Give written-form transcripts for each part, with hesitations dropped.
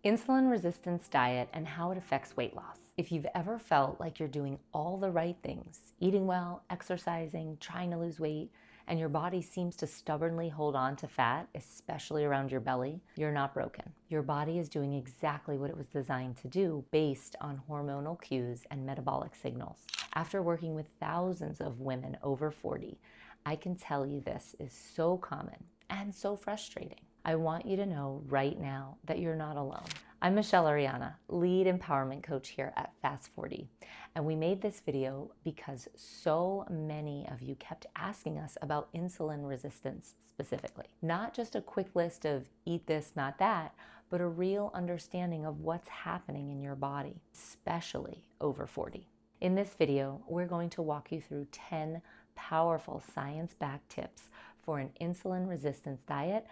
Insulin resistance diet and how it affects weight loss. If you've ever felt like you're doing all the right things, eating well, exercising, trying to lose weight, and your body seems to stubbornly hold on to fat, especially around your belly, you're not broken. Your body is doing exactly what it was designed to do based on hormonal cues and metabolic signals. After working with thousands of women over 40, I can tell you this is so common and so frustrating. I want you to know right now that you're not alone. I'm Michele Ariana, lead empowerment coach here at Fast 40. And we made this video because so many of you kept asking us about insulin resistance specifically. Not just a quick list of eat this, not that, but a real understanding of what's happening in your body, especially over 40. In this video, we're going to walk you through 10 powerful science-backed tips for an insulin resistance diet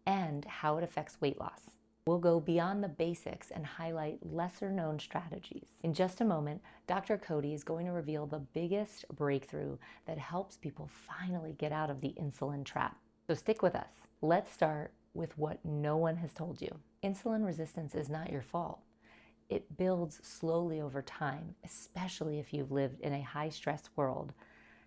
and how it affects weight loss. We'll go beyond the basics and highlight lesser known strategies. In just a moment, Dr. Cody is going to reveal the biggest breakthrough that helps people finally get out of the insulin trap. So stick with us. Let's start with what no one has told you. Insulin resistance is not your fault. It builds slowly over time, especially if you've lived in a high-stress world,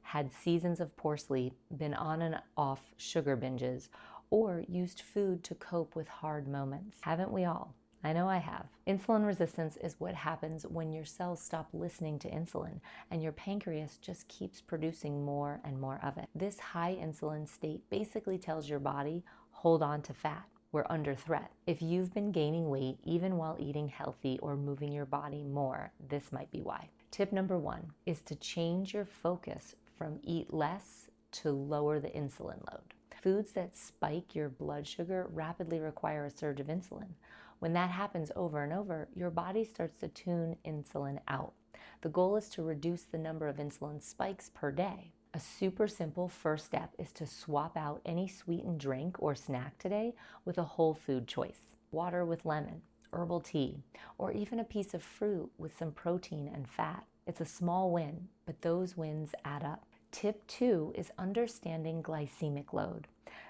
had seasons of poor sleep, been on and off sugar binges, or used food to cope with hard moments. Haven't we all? I know I have. Insulin resistance is what happens when your cells stop listening to insulin and your pancreas just keeps producing more and more of it. This high insulin state basically tells your body, hold on to fat. We're under threat. If you've been gaining weight even while eating healthy or moving your body more, this might be why. Tip number 1 is to change your focus from eat less to lower the insulin load. Foods that spike your blood sugar rapidly require a surge of insulin. When that happens over and over, your body starts to tune insulin out. The goal is to reduce the number of insulin spikes per day. A super simple first step is to swap out any sweetened drink or snack today with a whole food choice. Water with lemon, herbal tea, or even a piece of fruit with some protein and fat. It's a small win, but those wins add up. Tip 2 is understanding glycemic load,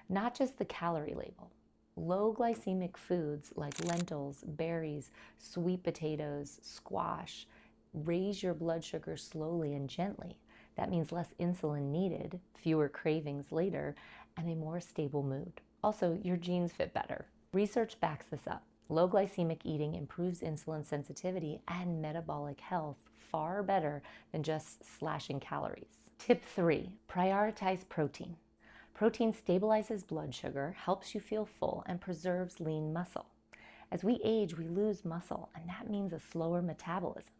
not just the calorie label. Low glycemic foods like lentils, berries, sweet potatoes, squash raise your blood sugar slowly and gently. That means less insulin needed, fewer cravings later, and a more stable mood. Also, your genes fit better. Research backs this up. Low glycemic eating improves insulin sensitivity and metabolic health far better than just slashing calories. Tip 3, prioritize protein. Protein stabilizes blood sugar, helps you feel full, and preserves lean muscle. As we age, we lose muscle, and that means a slower metabolism.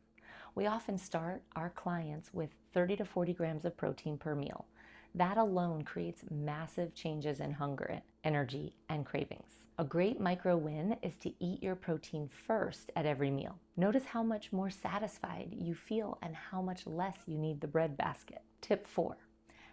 We often start our clients with 30 to 40 grams of protein per meal. That alone creates massive changes in hunger, energy, and cravings. A great micro win is to eat your protein first at every meal. Notice how much more satisfied you feel and how much less you need the bread basket. Tip 4,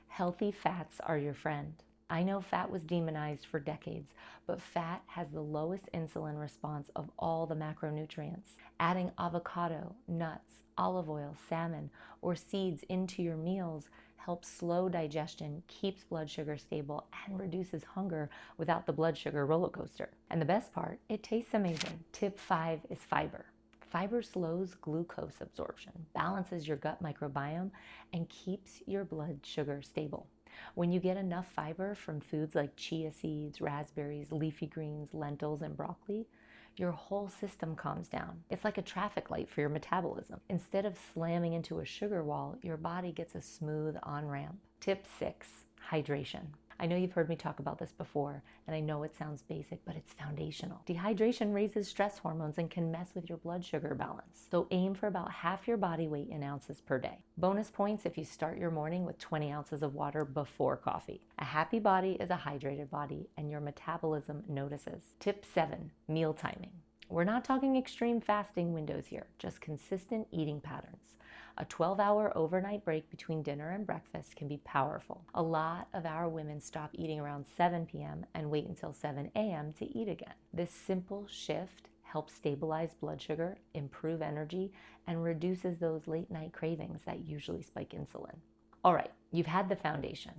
healthy fats are your friend. I know fat was demonized for decades, but fat has the lowest insulin response of all the macronutrients. Adding avocado, nuts, olive oil, salmon, or seeds into your meals helps slow digestion, keeps blood sugar stable, and reduces hunger without the blood sugar roller coaster. And the best part, it tastes amazing. Tip 5 is fiber. Fiber slows glucose absorption, balances your gut microbiome, and keeps your blood sugar stable. When you get enough fiber from foods like chia seeds, raspberries, leafy greens, lentils, and broccoli, your whole system calms down. It's like a traffic light for your metabolism. Instead of slamming into a sugar wall, your body gets a smooth on-ramp. Tip 6, hydration. I know you've heard me talk about this before, and I know it sounds basic, but it's foundational. Dehydration raises stress hormones and can mess with your blood sugar balance. So aim for about half your body weight in ounces per day. Bonus points if you start your morning with 20 ounces of water before coffee. A happy body is a hydrated body, and your metabolism notices. Tip 7, meal timing. We're not talking extreme fasting windows here, just consistent eating patterns. A 12-hour overnight break between dinner and breakfast can be powerful. A lot of our women stop eating around 7 p.m. and wait until 7 a.m. to eat again. This simple shift helps stabilize blood sugar, improve energy, and reduces those late night cravings that usually spike insulin. All right, you've had the foundation.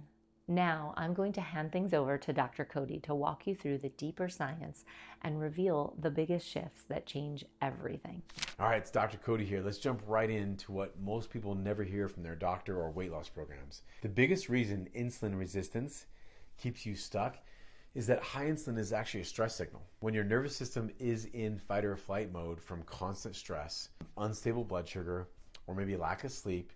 Now, I'm going to hand things over to Dr. Cody to walk you through the deeper science and reveal the biggest shifts that change everything. All right, it's Dr. Cody here. Let's jump right into what most people never hear from their doctor or weight loss programs. The biggest reason insulin resistance keeps you stuck is that high insulin is actually a stress signal. When your nervous system is in fight or flight mode from constant stress, unstable blood sugar, or maybe lack of sleep,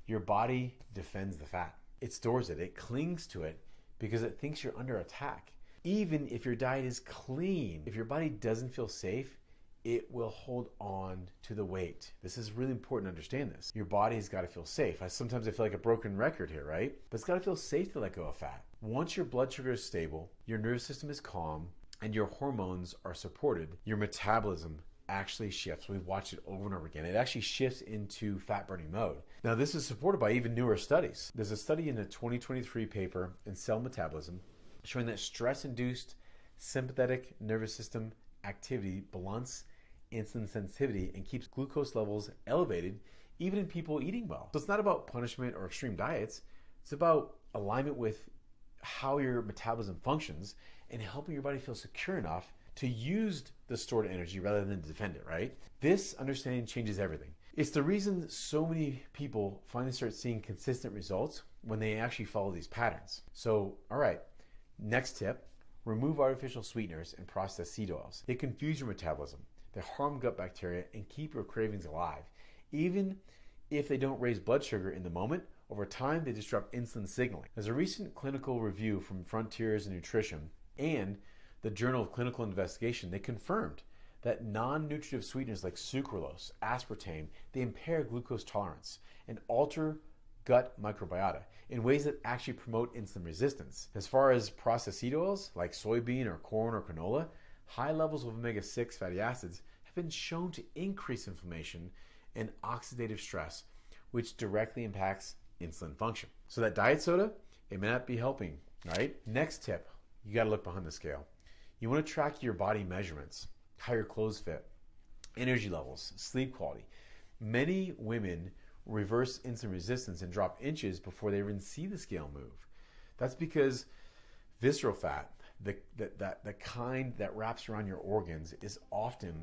your body defends the fat. It stores it, it clings to it because it thinks you're under attack. Even if your diet is clean, if your body doesn't feel safe, it will hold on to the weight. This is really important to understand this. Your body's got to feel safe. Sometimes I feel like a broken record here, right? But it's got to feel safe to let go of fat. Once your blood sugar is stable, your nervous system is calm, and your hormones are supported, your metabolism actually shifts. We've watched it over and over again. It actually shifts into fat burning mode. Now, this is supported by even newer studies. There's a study in a 2023 paper in Cell Metabolism showing that stress-induced sympathetic nervous system activity blunts insulin sensitivity and keeps glucose levels elevated even in people eating well. So it's not about punishment or extreme diets. It's about alignment with how your metabolism functions and helping your body feel secure enough to use the stored energy rather than defend it, right? This understanding changes everything. It's the reason so many people finally start seeing consistent results when they actually follow these patterns. So, all right, next tip, remove artificial sweeteners and processed seed oils. They confuse your metabolism, they harm gut bacteria, and keep your cravings alive. Even if they don't raise blood sugar in the moment, over time they disrupt insulin signaling. There's a recent clinical review from Frontiers in Nutrition and the Journal of Clinical Investigation. They confirmed that non-nutritive sweeteners like sucralose, aspartame, they impair glucose tolerance and alter gut microbiota in ways that actually promote insulin resistance. As far as processed seed oils like soybean or corn or canola, high levels of omega-6 fatty acids have been shown to increase inflammation and oxidative stress, which directly impacts insulin function. So that diet soda, it may not be helping, right? Next tip, you gotta look behind the scale. You wanna track your body measurements, how your clothes fit, energy levels, sleep quality. Many women reverse insulin resistance and drop inches before they even see the scale move. That's because visceral fat, the kind that wraps around your organs, is often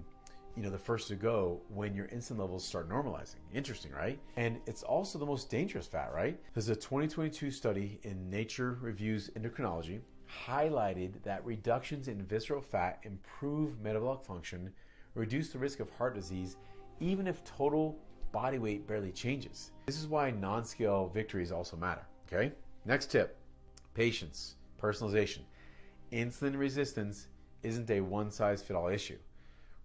the first to go when your insulin levels start normalizing. Interesting, right? And it's also the most dangerous fat, right? There's a 2022 study in Nature Reviews Endocrinology highlighted that reductions in visceral fat improve metabolic function, reduce the risk of heart disease, even if total body weight barely changes. This is why non-scale victories also matter, okay? Next tip, patience, personalization. Insulin resistance isn't a one-size-fits-all issue.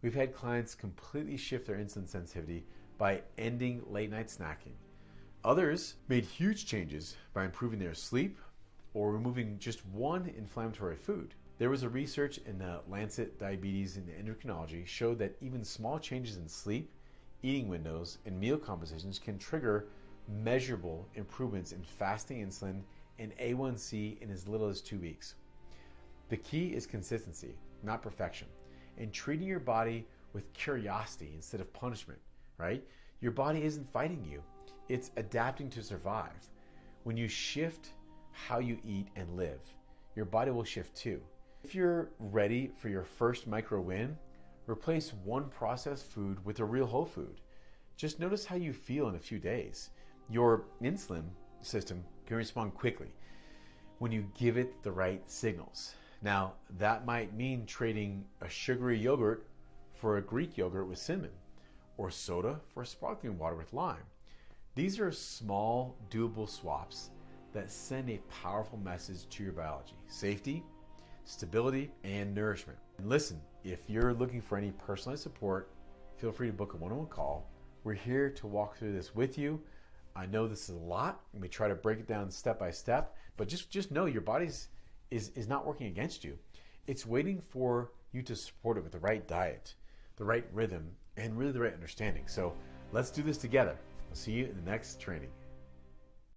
We've had clients completely shift their insulin sensitivity by ending late-night snacking. Others made huge changes by improving their sleep or removing just one inflammatory food. There was a research in the Lancet Diabetes and Endocrinology showed that even small changes in sleep, eating windows, and meal compositions can trigger measurable improvements in fasting insulin and A1C in as little as 2 weeks. The key is consistency, not perfection, and treating your body with curiosity instead of punishment, right? Your body isn't fighting you. It's adapting to survive. When you shift how you eat and live, your body will shift too. If you're ready for your first micro win, replace one processed food with a real whole food. Just notice how you feel in a few days. Your insulin system can respond quickly when you give it the right signals. Now, that might mean trading a sugary yogurt for a Greek yogurt with cinnamon, or soda for sparkling water with lime. These are small, doable swaps that send a powerful message to your biology: safety, stability, and nourishment. And listen, if you're looking for any personalized support, feel free to book a one-on-one call. We're here to walk through this with you. I know this is a lot, and we try to break it down step by step, but just know your body is not working against you. It's waiting for you to support it with the right diet, the right rhythm, and really the right understanding. So let's do this together. I'll see you in the next training.